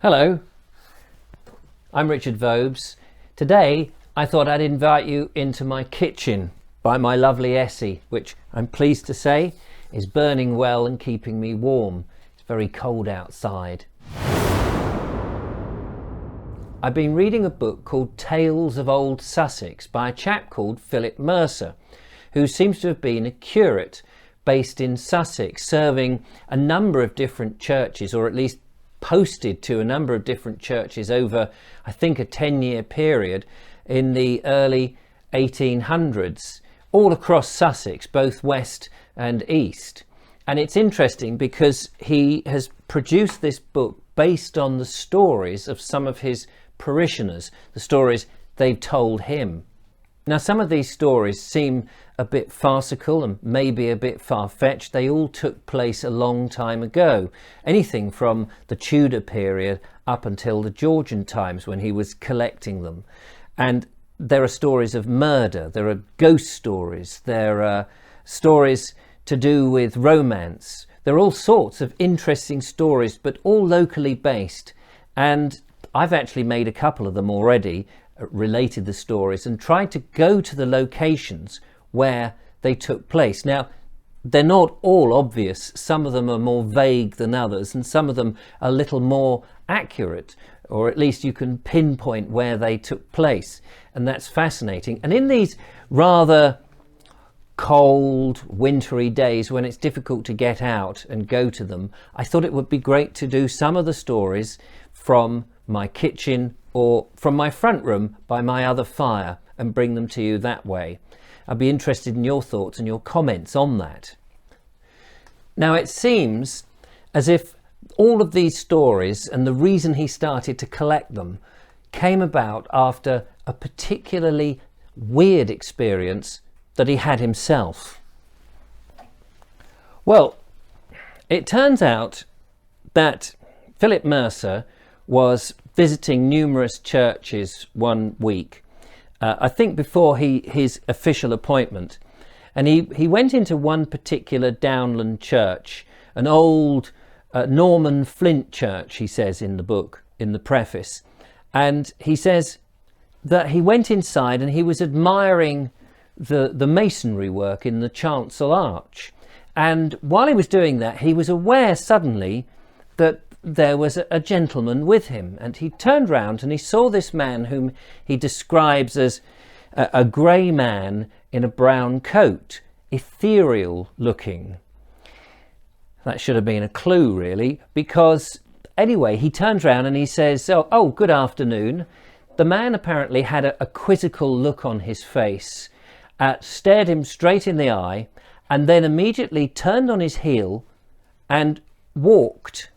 Hello, I'm Richard Vobes. Today I thought I'd invite you into my kitchen by my lovely Essie, which I'm pleased to say is burning well and keeping me warm. It's very cold outside. I've been reading a book called Tales of Olde Sussex by a chap called Phillip Mercer, who seems to have been a curate based in Sussex, serving a number of different churches, or at least posted to a number of different churches over, I think, a 10-year period in the early 1800s, all across Sussex, both west and east. And it's interesting because he has produced this book based on the stories of some of his parishioners, the stories they've told him. Now, some of these stories seem a bit farcical and maybe a bit far-fetched. They all took place a long time ago, anything from the Tudor period up until the Georgian times when he was collecting them. And there are stories of murder, there are ghost stories, there are stories to do with romance. There are all sorts of interesting stories, but all locally based. And I've actually made a couple of them already, related the stories and tried to go to the locations where they took place. Now, they're not all obvious. Some of them are more vague than others, and some of them are a little more accurate, or at least you can pinpoint where they took place, and that's fascinating. And in these rather cold, wintry days when it's difficult to get out and go to them, I thought it would be great to do some of the stories from my kitchen or from my front room by my other fire and bring them to you that way. I'd be interested in your thoughts and your comments on that. Now, it seems as if all of these stories and the reason he started to collect them came about after a particularly weird experience that he had himself. Well, it turns out that Phillip Mercer was visiting numerous churches one week, I think before his official appointment, and he went into one particular downland church, an old Norman flint church, he says in the book, in the preface, and he says that he went inside and he was admiring the masonry work in the chancel arch, and while he was doing that he was aware suddenly that there was a gentleman with him, and he turned round and he saw this man whom he describes as a grey man in a brown coat, ethereal looking. That should have been a clue, really, because anyway, he turns round and he says, oh, good afternoon. The man apparently had a quizzical look on his face, stared him straight in the eye, and then immediately turned on his heel and walked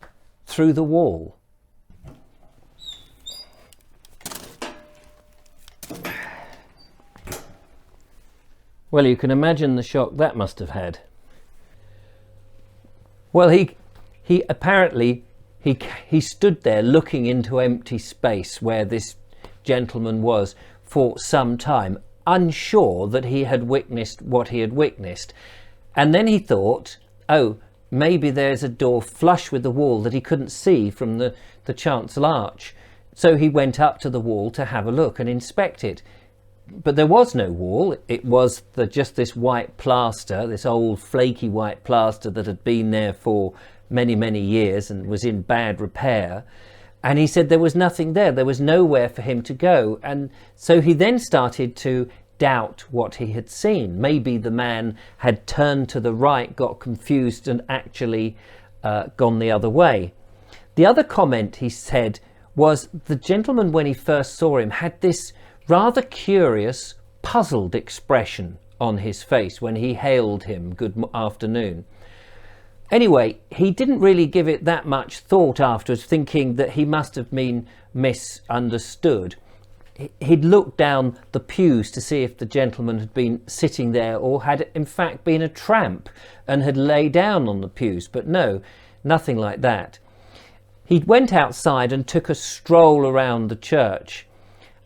through the wall. Well, you can imagine the shock that must have had. Well, he apparently stood there looking into empty space where this gentleman was for some time, unsure that he had witnessed what he had witnessed. And then he thought, oh, maybe there's a door flush with the wall that he couldn't see from the chancel arch. So he went up to the wall to have a look and inspect it. But there was no wall. It was just this white plaster, this old flaky white plaster that had been there for many, many years and was in bad repair. And he said there was nothing there. There was nowhere for him to go. And so he then started to doubt what he had seen. Maybe the man had turned to the right, got confused and actually gone the other way. The other comment he said was the gentleman, when he first saw him, had this rather curious, puzzled expression on his face when he hailed him good afternoon. Anyway, he didn't really give it that much thought afterwards, thinking that he must have been misunderstood. He'd looked down the pews to see if the gentleman had been sitting there or had in fact been a tramp and had laid down on the pews, but no, nothing like that. He went outside and took a stroll around the church,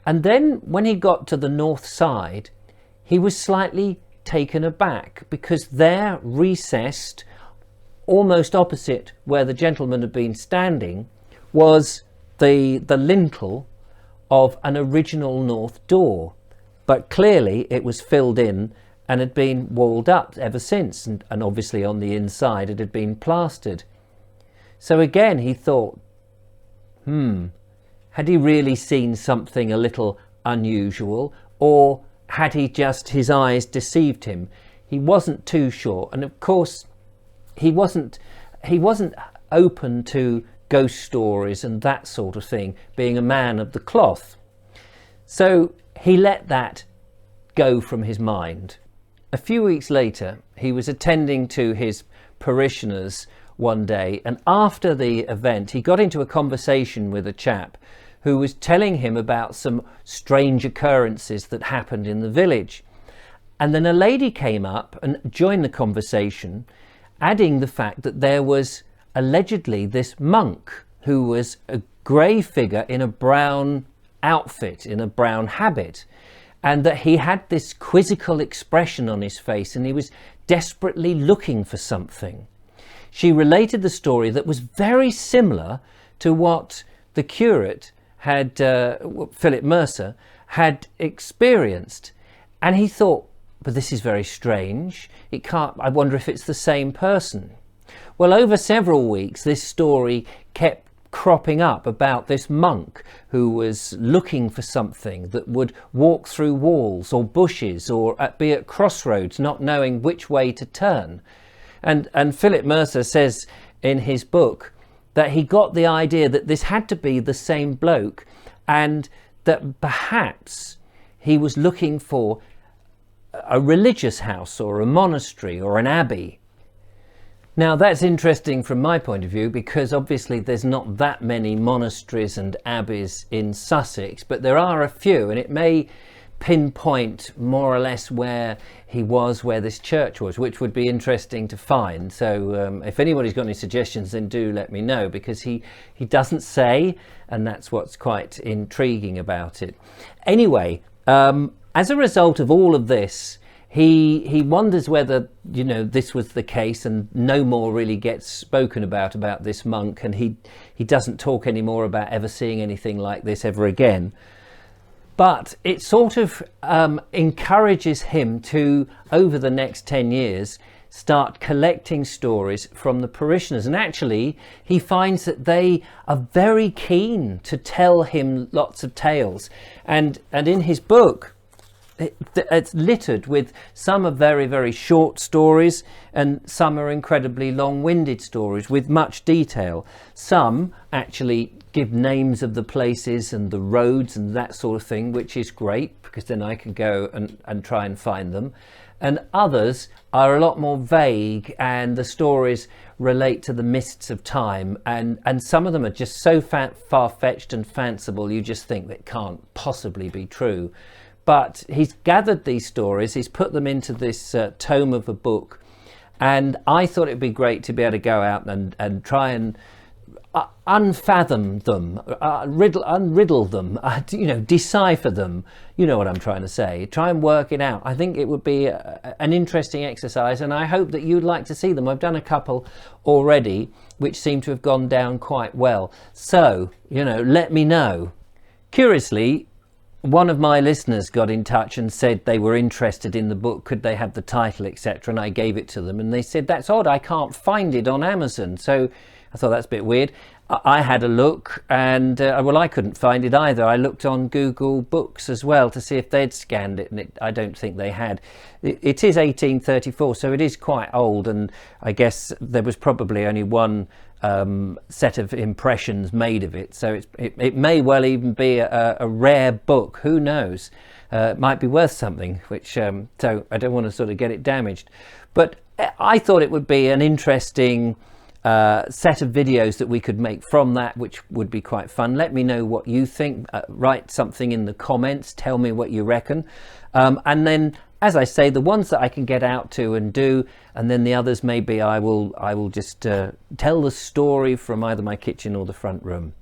and then when he got to the north side, he was slightly taken aback, because there, recessed almost opposite where the gentleman had been standing, was the lintel of an original north door, but clearly it was filled in and had been walled up ever since, and obviously on the inside it had been plastered. So again he thought, had he really seen something a little unusual, or had he just, his eyes deceived him? He wasn't too sure, and of course he wasn't open to ghost stories and that sort of thing, being a man of the cloth. So he let that go from his mind. A few weeks later, he was attending to his parishioners one day, and after the event he got into a conversation with a chap who was telling him about some strange occurrences that happened in the village. And then a lady came up and joined the conversation, adding the fact that there was allegedly this monk who was a grey figure in a brown outfit, in a brown habit, and that he had this quizzical expression on his face and he was desperately looking for something. She related the story that was very similar to what the curate had, Phillip Mercer, had experienced. And he thought, but this is very strange. It can't, I wonder if it's the same person. Well, over several weeks, this story kept cropping up about this monk who was looking for something, that would walk through walls or bushes or be at crossroads, not knowing which way to turn. And Phillip Mercer says in his book that he got the idea that this had to be the same bloke, and that perhaps he was looking for a religious house or a monastery or an abbey. Now that's interesting from my point of view, because obviously there's not that many monasteries and abbeys in Sussex, but there are a few, and it may pinpoint more or less where he was, where this church was, which would be interesting to find. So if anybody's got any suggestions, then do let me know, because he doesn't say, and that's what's quite intriguing about it. Anyway, as a result of all of this, he wonders whether, you know, this was the case, and no more really gets spoken about this monk, and he doesn't talk anymore about ever seeing anything like this ever again. But it sort of encourages him to, over the next 10 years, start collecting stories from the parishioners. And actually, he finds that they are very keen to tell him lots of tales. And in his book, it's littered with, some are very, very short stories, and some are incredibly long-winded stories with much detail. Some actually give names of the places and the roads and that sort of thing, which is great, because then I can go and try and find them. And others are a lot more vague, and the stories relate to the mists of time, and some of them are just so far-fetched and fanciful you just think that can't possibly be true. But he's gathered these stories, he's put them into this tome of a book, and I thought it'd be great to be able to go out and try and unfathom them, unriddle them, decipher them. You know what I'm trying to say. Try and work it out. I think it would be an interesting exercise, and I hope that you'd like to see them. I've done a couple already which seem to have gone down quite well. So, let me know. Curiously, one of my listeners got in touch and said they were interested in the book, could they have the title, etc., and I gave it to them, and they said, that's odd, I can't find it on Amazon. So I thought that's a bit weird. I had a look, and I couldn't find it either. I looked on Google Books as well to see if they'd scanned it, and I don't think they had. It is 1834, so it is quite old, and I guess there was probably only one set of impressions made of it, so it may well even be a rare book. Who knows? It might be worth something, which so I don't want to sort of get it damaged. But I thought it would be an interesting set of videos that we could make from that, which would be quite fun. Let me know what you think. Write something in the comments, tell me what you reckon, and then, as I say, the ones that I can get out to and do, and then the others maybe I will just tell the story from either my kitchen or the front room.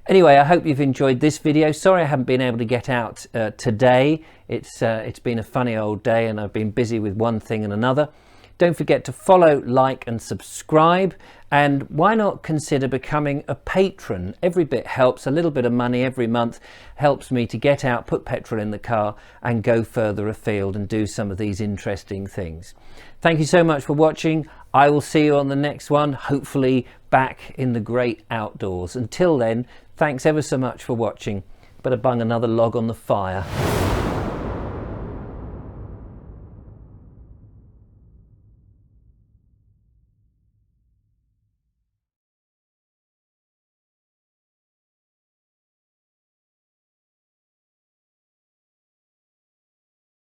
Anyway, I hope you've enjoyed this video. Sorry I haven't been able to get out today. It's been a funny old day, and I've been busy with one thing and another. Don't forget to follow, like and subscribe, And why not consider becoming a patron? Every bit helps. A little bit of money every month helps me to get out, put petrol in the car and go further afield and do some of these interesting things. Thank you so much for watching. I will see you on the next one, hopefully back in the great outdoors. Until then, thanks ever so much for watching. Better bung another log on the fire.